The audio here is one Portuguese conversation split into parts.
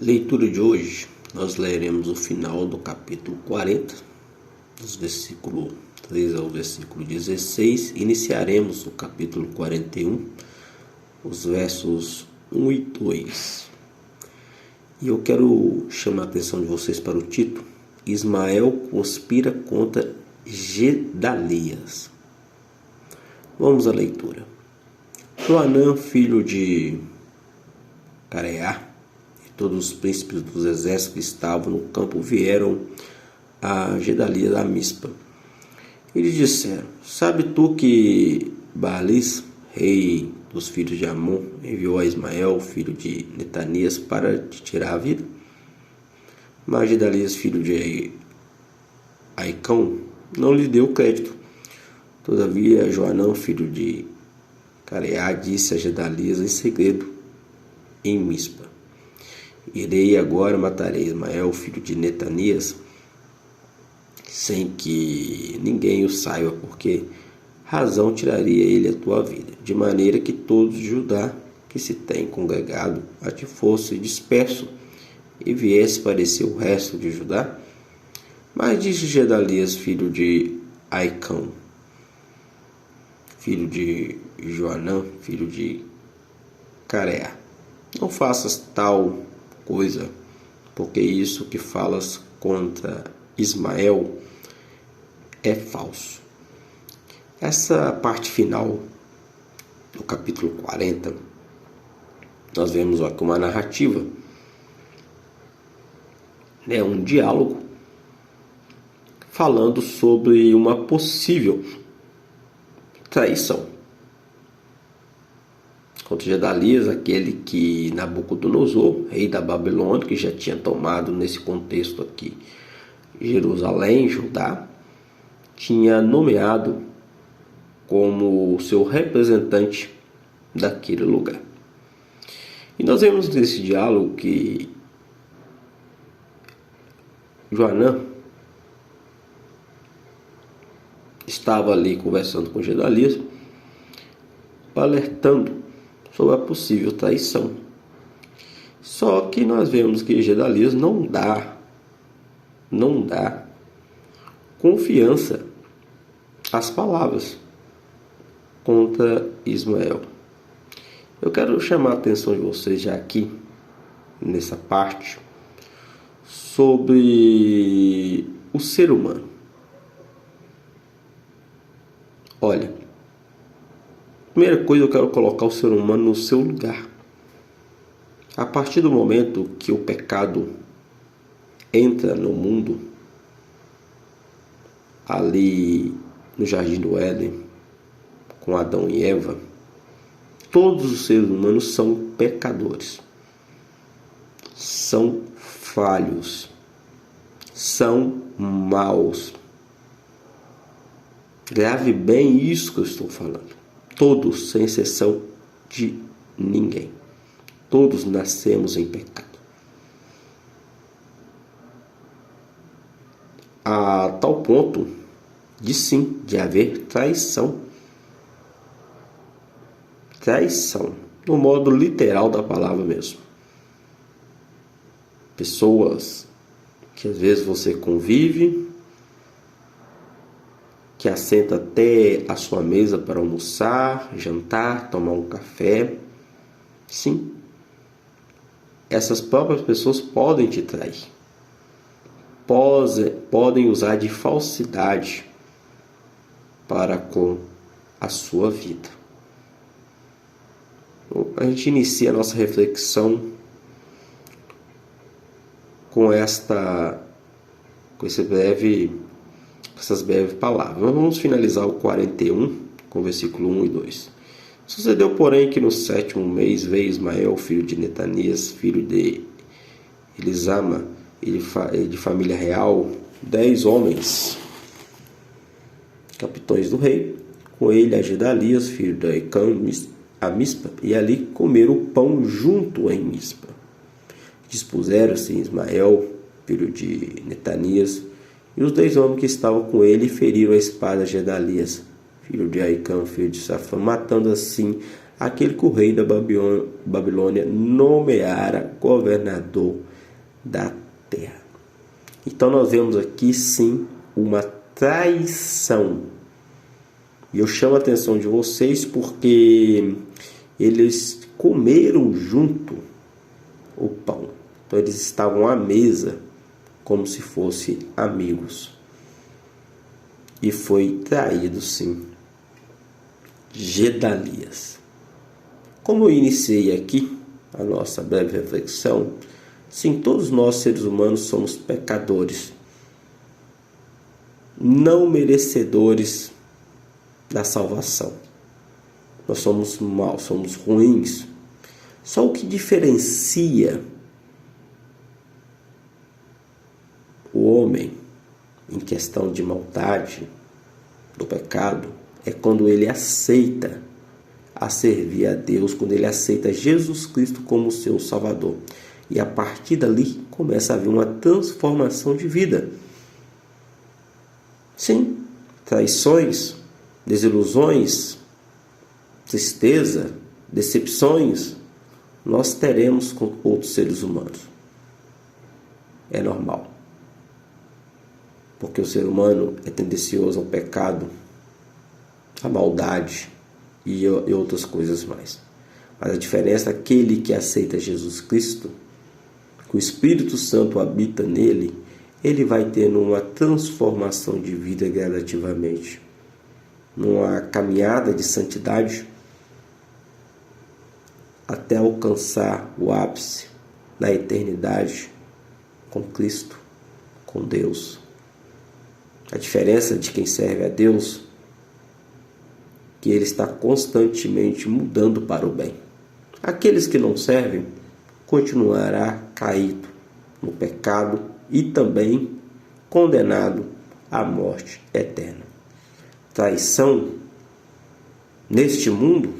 Leitura de hoje, nós leremos o final do capítulo 40, dos versículo 3 ao versículo 16. Iniciaremos o capítulo 41, os versos 1 e 2. E eu quero chamar a atenção de vocês para o título: Ismael conspira contra Gedalias. Vamos à leitura. Joanã, filho de Careá, todos os príncipes dos exércitos que estavam no campo vieram a Gedalias a Mispa. Eles disseram: Sabe tu que Baalis, rei dos filhos de Amon, enviou a Ismael, filho de Netanias, para te tirar a vida? Mas Gedalias, filho de Aicão, não lhe deu crédito. Todavia, Joanã, filho de Careá, disse a Gedalias em segredo em Mispa: Irei agora, matarei Ismael, filho de Netanias, sem que ninguém o saiba, porque razão tiraria ele a tua vida, de maneira que todos de Judá que se têm congregado a ti fosse disperso e viesse parecer o resto de Judá. Mas disse Gedalias, filho de Aicão, filho de Joanã, filho de Careá: Não faças tal coisa, porque isso que falas contra Ismael é falso. Essa parte final do capítulo 40, nós vemos aqui uma narrativa, um diálogo falando sobre uma possível traição contra Gedalias, aquele que Nabucodonosor, rei da Babilônia, que já tinha tomado nesse contexto aqui Jerusalém, Judá, tinha nomeado como seu representante daquele lugar. E nós vemos nesse diálogo que Joanã estava ali conversando com Gedalias, alertando sobre a possível traição. Só que nós vemos que Gedalias não dá confiança às palavras contra Ismael. Eu quero chamar a atenção de vocês já aqui, nessa parte, sobre o ser humano. Olha, primeira coisa, eu quero colocar o ser humano no seu lugar. A partir do momento que o pecado entra no mundo, ali no Jardim do Éden, com Adão e Eva, todos os seres humanos são pecadores, são falhos, são maus. Grave bem isso que eu estou falando. Todos, sem exceção de ninguém. Todos nascemos em pecado. A tal ponto de haver traição. Traição, no modo literal da palavra mesmo. Pessoas que às vezes você convive, que assenta até a sua mesa para almoçar, jantar, tomar um café. Sim, essas próprias pessoas podem te trair. Podem usar de falsidade para com a sua vida. Então, a gente inicia a nossa reflexão com essas breves palavras. Vamos finalizar o 41 com o versículo 1 e 2. Sucedeu, porém, que no 7º mês veio Ismael, filho de Netanias, filho de Elisama, de família real, 10 homens, capitões do rei, com ele a Gedalias, filho de Aicão, a Mispa, e ali comeram o pão junto em Mispa. Dispuseram-se Ismael, filho de Netanias, e os 10 homens que estavam com ele feriram a espada Gedalias, filho de Aicão, filho de Safã, matando assim aquele que o rei da Babilônia nomeara governador da terra. Então nós vemos aqui sim uma traição. E eu chamo a atenção de vocês porque eles comeram junto o pão. Então eles estavam à mesa como se fossem amigos. E foi traído sim Gedalias. Como eu iniciei aqui a nossa breve reflexão, sim, todos nós seres humanos somos pecadores, não merecedores da salvação. Nós somos maus, somos ruins. Só o que diferencia o homem em questão de maldade, do pecado, é quando ele aceita a servir a Deus, quando ele aceita Jesus Cristo como seu Salvador. E a partir dali começa a haver uma transformação de vida. Sim, traições, desilusões, tristeza, decepções, nós teremos com outros seres humanos. É normal. Porque o ser humano é tendencioso ao pecado, à maldade e outras coisas mais. Mas a diferença é aquele que aceita Jesus Cristo, que o Espírito Santo habita nele, ele vai tendo uma transformação de vida gradativamente, numa caminhada de santidade até alcançar o ápice na eternidade com Cristo, com Deus. A diferença de quem serve a Deus é que ele está constantemente mudando para o bem. Aqueles que não servem continuará caído no pecado e também condenado à morte eterna. Traição neste mundo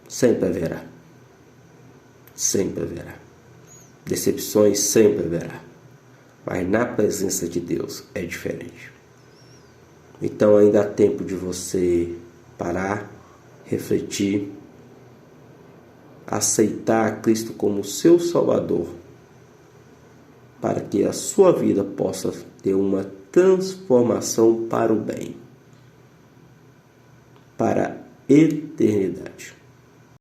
sempre haverá. Sempre haverá. Decepções sempre haverá. Mas na presença de Deus é diferente. Então ainda há tempo de você parar, refletir, aceitar a Cristo como seu Salvador, para que a sua vida possa ter uma transformação para o bem, para a eternidade.